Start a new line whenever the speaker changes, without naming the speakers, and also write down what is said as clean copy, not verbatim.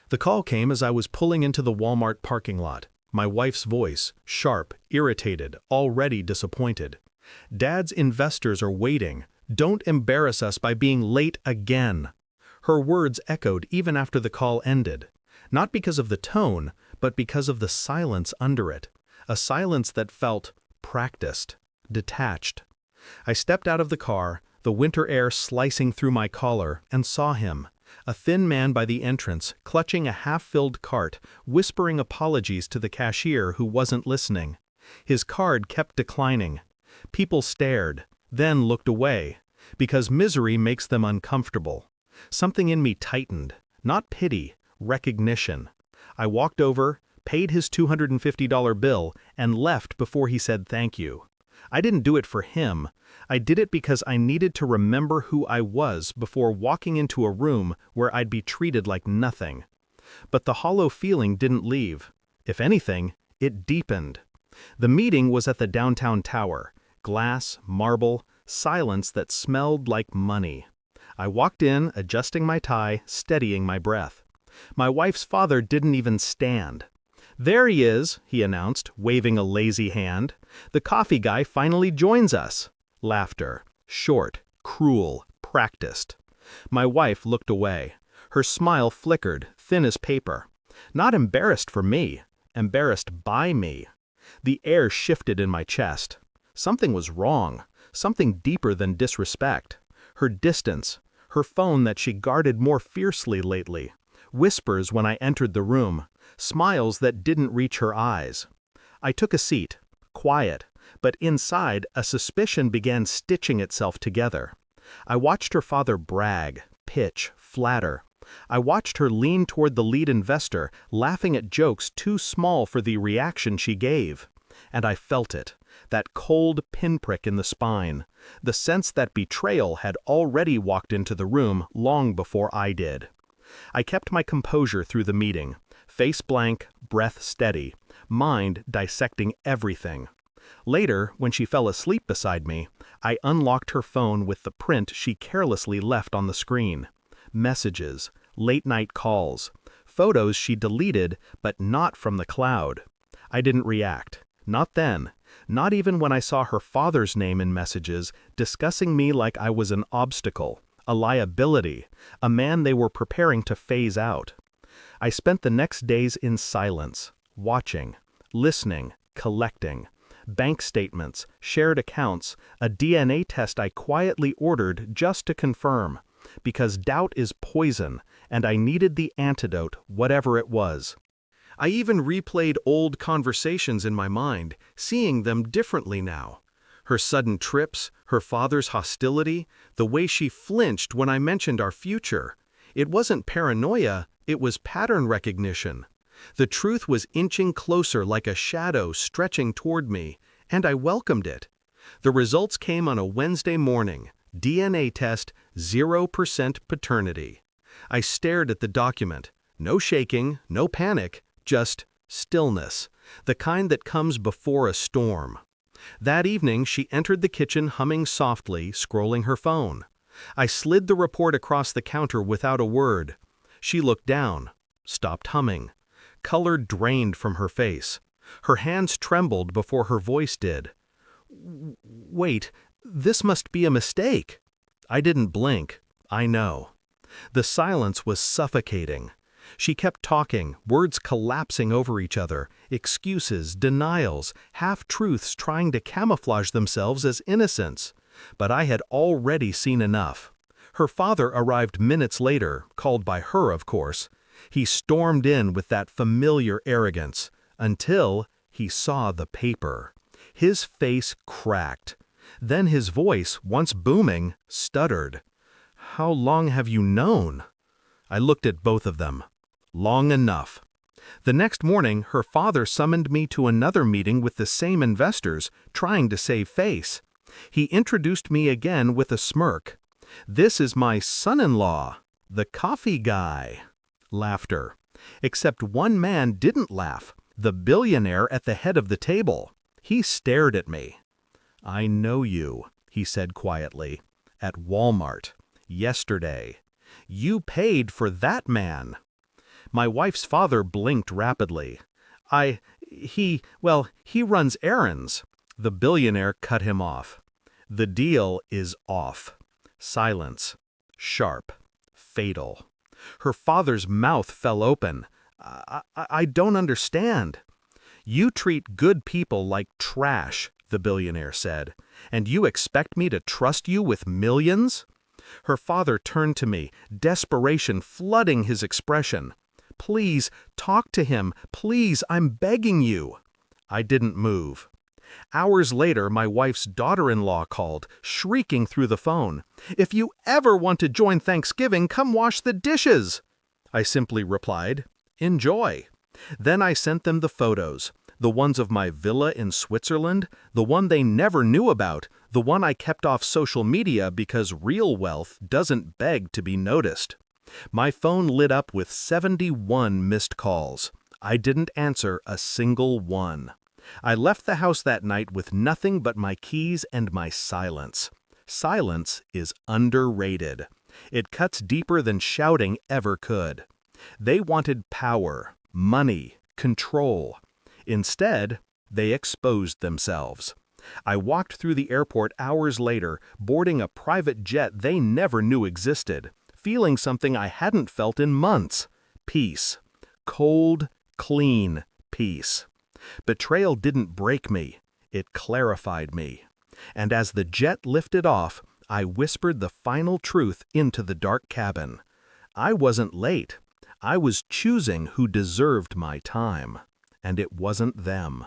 The call came as I was pulling into the Walmart parking lot. My wife's voice, sharp, irritated, already disappointed. "Dad's investors are waiting. Don't embarrass us by being late again." Her words echoed even after the call ended. Not because of the tone, but because of the silence under it. A silence that felt practiced, detached. I stepped out of the car, the winter air slicing through my collar, and saw him. A thin man by the entrance, clutching a half-filled cart, whispering apologies to the cashier who wasn't listening. His card kept declining. People stared, then looked away, because misery makes them uncomfortable. Something in me tightened, not pity, recognition. I walked over, paid his $250 bill, and left before he said thank you. I didn't do it for him. I did it because I needed to remember who I was before walking into a room where I'd be treated like nothing. But the hollow feeling didn't leave. If anything, it deepened. The meeting was at the downtown tower. Glass, marble, silence that smelled like money. I walked in, adjusting my tie, steadying my breath. My wife's father didn't even stand. "There he is," he announced, waving a lazy hand. "The coffee guy finally joins us." Laughter. Short, cruel, practiced. My wife looked away. Her smile flickered, thin as paper. Not embarrassed for me, embarrassed by me. The air shifted in my chest. Something was wrong, something deeper than disrespect. Her distance, her phone that she guarded more fiercely lately. Whispers when I entered the room, smiles that didn't reach her eyes. I took a seat, quiet, but inside a suspicion began stitching itself together. I watched her father brag, pitch, flatter. I watched her lean toward the lead investor, laughing at jokes too small for the reaction she gave. And I felt it, that cold pinprick in the spine, the sense that betrayal had already walked into the room long before I did. I kept my composure through the meeting, face blank, breath steady, mind dissecting everything. Later, when she fell asleep beside me, I unlocked her phone with the print she carelessly left on the screen. Messages, late-night calls, photos she deleted but not from the cloud. I didn't react. Not then. Not even when I saw her father's name in messages, discussing me like I was an obstacle, a liability, a man they were preparing to phase out. I spent the next days in silence, watching, listening, collecting. Bank statements, shared accounts, a DNA test I quietly ordered just to confirm. Because doubt is poison, and I needed the antidote, whatever it was. I even replayed old conversations in my mind, seeing them differently now. Her sudden trips, her father's hostility, the way she flinched when I mentioned our future. It wasn't paranoia, it was pattern recognition. The truth was inching closer like a shadow stretching toward me, and I welcomed it. The results came on a Wednesday morning. DNA test, 0% paternity. I stared at the document. No shaking, no panic, just stillness, the kind that comes before a storm. That evening, she entered the kitchen humming softly, scrolling her phone. I slid the report across the counter without a word. She looked down, stopped humming. Color drained from her face. Her hands trembled before her voice did. "Wait, this must be a mistake." I didn't blink. I know. The silence was suffocating. She kept talking, words collapsing over each other, excuses, denials, half-truths trying to camouflage themselves as innocence. But I had already seen enough. Her father arrived minutes later, called by her, of course. He stormed in with that familiar arrogance, until he saw the paper. His face cracked. Then his voice, once booming, stuttered. "How long have you known?" I looked at both of them. Long enough. The next morning, her father summoned me to another meeting with the same investors, trying to save face. He introduced me again with a smirk. "This is my son-in-law, the coffee guy." Laughter. Except one man didn't laugh, the billionaire at the head of the table. He stared at me. "I know you," he said quietly. "At Walmart. Yesterday. You paid for that man." My wife's father blinked rapidly. He runs errands. The billionaire cut him off. The deal is off. Silence. Sharp. Fatal. Her father's mouth fell open. I don't understand. You treat good people like trash, the billionaire said, and you expect me to trust you with millions? Her father turned to me, desperation flooding his expression. Please, talk to him. Please, I'm begging you. I didn't move. Hours later, my wife's daughter-in-law called, shrieking through the phone. If you ever want to join Thanksgiving, come wash the dishes. I simply replied, enjoy. Then I sent them the photos, the ones of my villa in Switzerland, the one they never knew about, the one I kept off social media because real wealth doesn't beg to be noticed. My phone lit up with 71 missed calls. I didn't answer a single one. I left the house that night with nothing but my keys and my silence. Silence is underrated. It cuts deeper than shouting ever could. They wanted power, money, control. Instead, they exposed themselves. I walked through the airport hours later, boarding a private jet they never knew existed, feeling something I hadn't felt in months. Peace. Cold, clean peace. Betrayal didn't break me. It clarified me. And as the jet lifted off, I whispered the final truth into the dark cabin. I wasn't late. I was choosing who deserved my time. And it wasn't them.